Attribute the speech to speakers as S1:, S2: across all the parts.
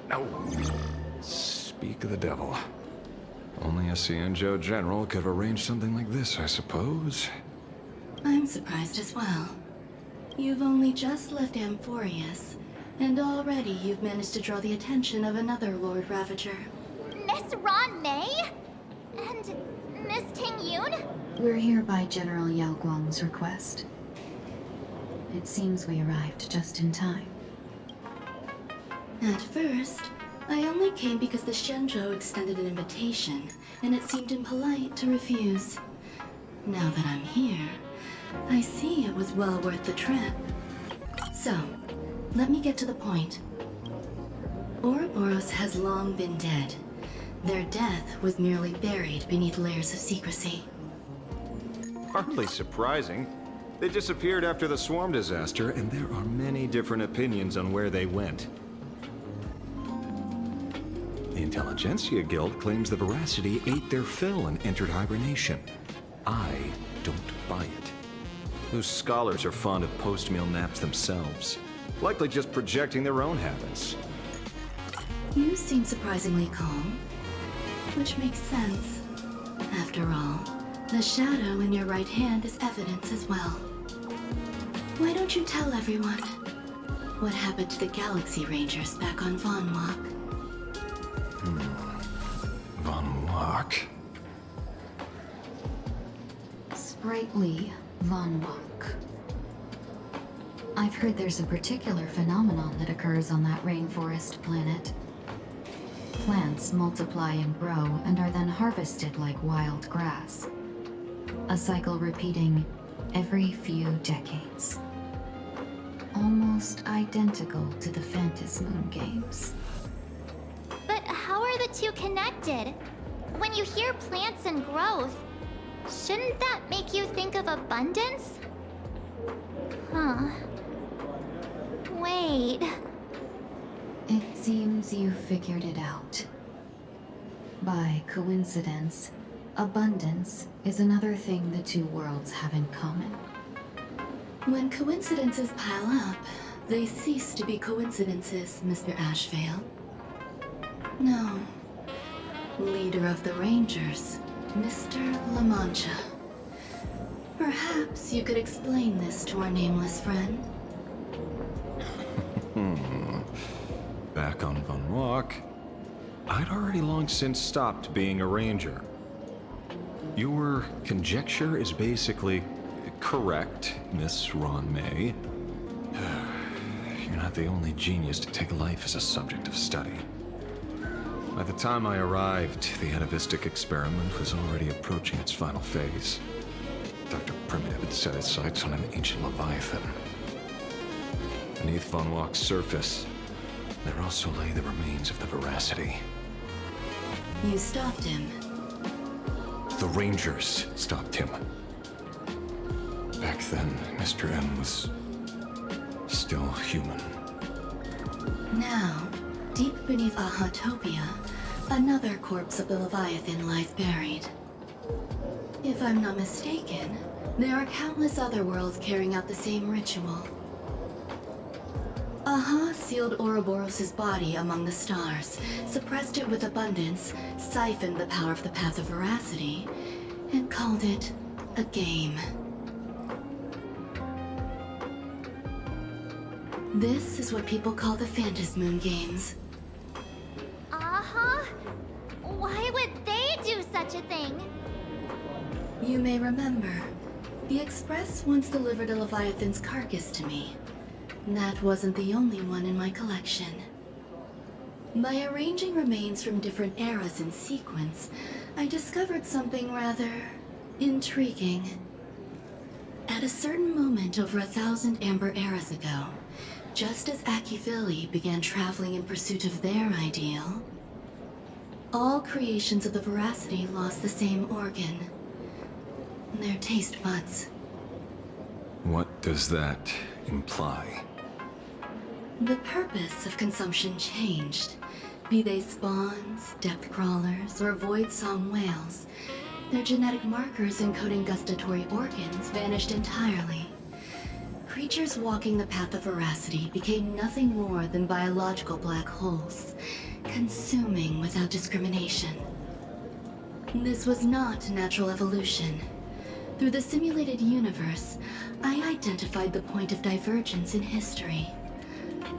S1: No. Speak of the devil. Only a Cienjo general could have arranged something like this, I suppose.
S2: I'm surprised as well. You've only just left Amphorius, and already you've managed to draw the attention of another Lord Ravager.
S3: Miss Ron May? And Miss Ting Yoon?
S4: We're here by General Yao Guang's request. It seems we arrived just in time.
S2: At first, I only came because the Shenzhou extended an invitation, and it seemed impolite to refuse. Now that I'm here, I see it was well worth the trip. So, let me get to the point. Oroboros has long been dead. Their death was merely buried beneath layers of secrecy.
S1: Hardly surprising. They disappeared after the swarm disaster, and there are many different opinions on where they went. The Intelligentsia Guild claims the Veracity ate their fill and entered hibernation. I don't buy it. Those scholars are fond of post-meal naps themselves, likely just projecting their own habits.
S2: You seem surprisingly calm, which makes sense. After all, the shadow in your right hand is evidence as well. Why don't you tell everyone what happened to the Galaxy Rangers back on Von Walk?
S1: Von Walk?
S4: Sprightly Von Walk. I've heard there's a particular phenomenon that occurs on that rainforest planet. Plants multiply and grow and are then harvested like wild grass. A cycle repeating every few decades. Almost identical to the Phantasy Moon games.
S3: But how are the two connected? When you hear plants and growth, shouldn't that make you think of abundance? Huh. Wait.
S4: It seems you figured it out. By coincidence, abundance is another thing the two worlds have in common.
S2: When coincidences pile up, they cease to be coincidences, Mr. Ashvale. No. Leader of the Rangers, Mr. La Mancha. Perhaps you could explain this to our nameless friend.
S1: Back on Von Walk, I'd already long since stopped being a ranger. Your conjecture is basically correct, Miss Ron May. You're not the only genius to take life as a subject of study. By the time I arrived, the atavistic experiment was already approaching its final phase. Dr. Primitive had set his sights on an ancient Leviathan. Beneath Von Walk's surface, there also lay the remains of the Veracity.
S2: You stopped him.
S1: The Rangers stopped him. Back then, Mr. M was still human.
S2: Now, deep beneath Ahatopia, another corpse of the Leviathan lies buried. If I'm not mistaken, there are countless other worlds carrying out the same ritual. Aha sealed Oroboros' body among the stars, suppressed it with abundance, siphoned the power of the Path of Veracity, and called it a game. This is what people call the Phantasy Moon games.
S3: Uh-huh. Why would they do such a thing?
S2: You may remember, the Express once delivered a Leviathan's carcass to me. That wasn't the only one in my collection. By arranging remains from different eras in sequence, I discovered something rather intriguing. At a certain moment over 1,000 Amber eras ago, just as Akivili began traveling in pursuit of their ideal, all creations of the Veracity lost the same organ. Their taste buds.
S1: What does that imply?
S2: The purpose of consumption changed. Be they spawns, depth crawlers, or void song whales, their genetic markers encoding gustatory organs vanished entirely, creatures walking the path of veracity became nothing more than biological black holes, consuming without discrimination. This was not natural evolution. Through the simulated universe, I identified the point of divergence in history.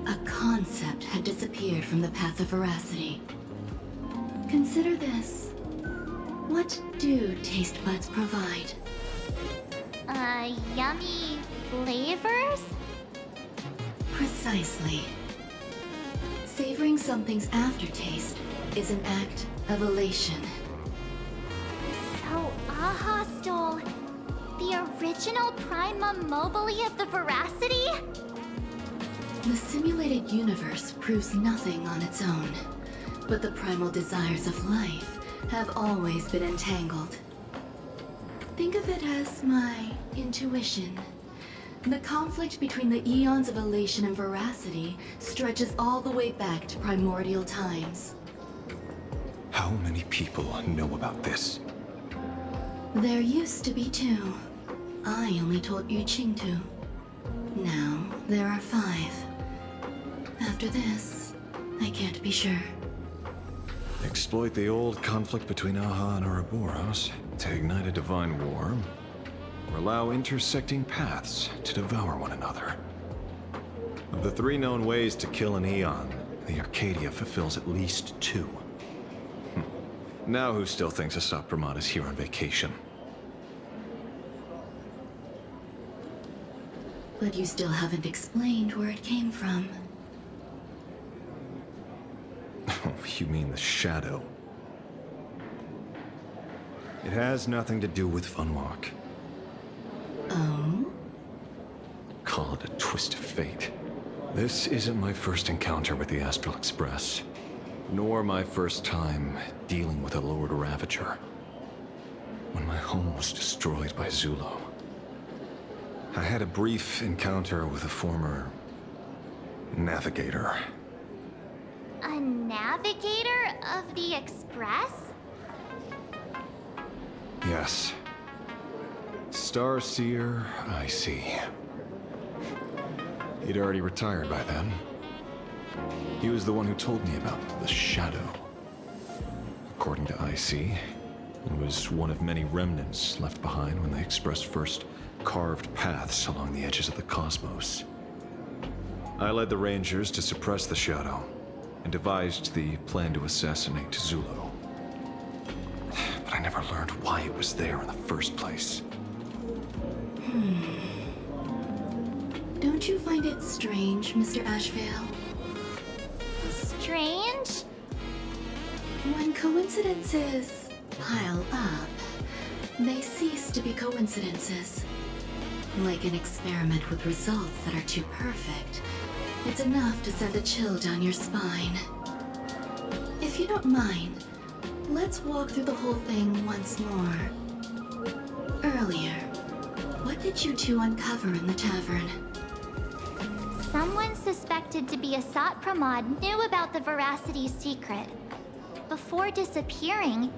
S2: A concept had disappeared from the path of veracity. Consider this. What do taste buds provide?
S3: Yummy flavors?
S2: Precisely. Savoring something's aftertaste is an act of elation.
S3: So Aha stole the original primum mobile of the veracity?
S2: The simulated universe proves nothing on its own, but the primal desires of life have always been entangled. Think of it as my intuition. The conflict between the eons of elation and veracity stretches all the way back to primordial times.
S1: How many people know about this?
S2: There used to be 2. I only told Yu Qing 2. Now, there are 5. After this, I can't be sure.
S1: Exploit the old conflict between Aha and Oroboros to ignite a divine war, or allow intersecting paths to devour one another. Of the 3 known ways to kill an Eon, the Arcadia fulfills at least 2. Now who still thinks Asapramad is here on vacation?
S2: But you still haven't explained where it came from.
S1: You mean the shadow? It has nothing to do with Funwalk.
S2: Oh?
S1: Call it a twist of fate. This isn't my first encounter with the Astral Express, nor my first time dealing with a Lord Ravager. When my home was destroyed by Zulo, I had a brief encounter with a former navigator.
S3: A navigator of the Express?
S1: Yes. Starseer, I see. He'd already retired by then. He was the one who told me about the Shadow. According to IC, it was one of many remnants left behind when the Express first carved paths along the edges of the cosmos. I led the Rangers to suppress the Shadow, and devised the plan to assassinate Zulo. But I never learned why it was there in the first place.
S2: Don't you find it strange, Mr. Ashvale?
S3: Strange?
S2: When coincidences pile up, they cease to be coincidences. Like an experiment with results that are too perfect, it's enough to send a chill down your spine. If you don't mind, let's walk through the whole thing once more. Earlier, what did you 2 uncover in the tavern?
S3: Someone suspected to be a Satpramod knew about the Veracity's secret. Before disappearing,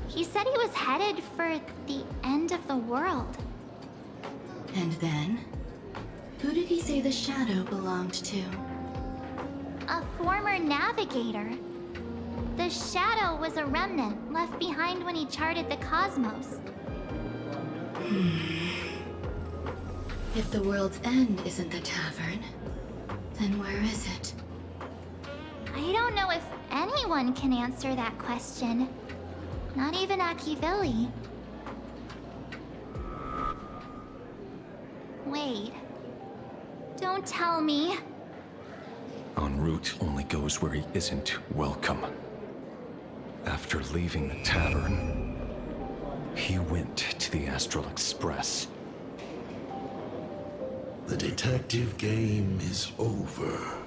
S3: he said he was headed for the end of the world.
S2: And then? Who did he say the Shadow belonged to?
S3: A former navigator. The Shadow was a remnant left behind when he charted the cosmos.
S2: If the world's end isn't the tavern, then where is it?
S3: I don't know if anyone can answer that question. Not even Akivili. Wait. Don't tell me.
S1: En route only goes where he isn't welcome. After leaving the tavern, he went to the Astral Express.
S5: The detective game is over.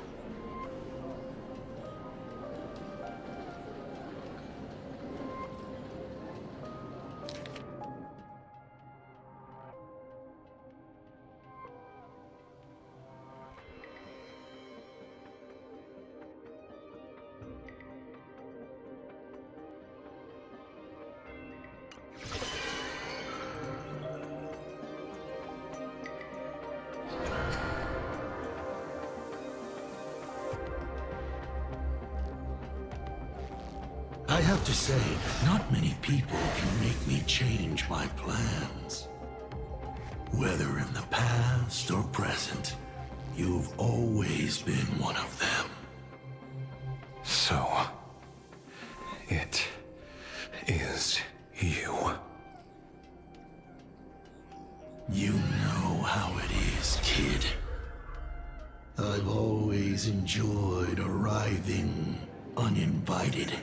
S5: have to say, not many people can make me change my plans. Whether in the past or present, you've always been one of them.
S1: So, it is you.
S5: You know how it is, kid. I've always enjoyed arriving uninvited.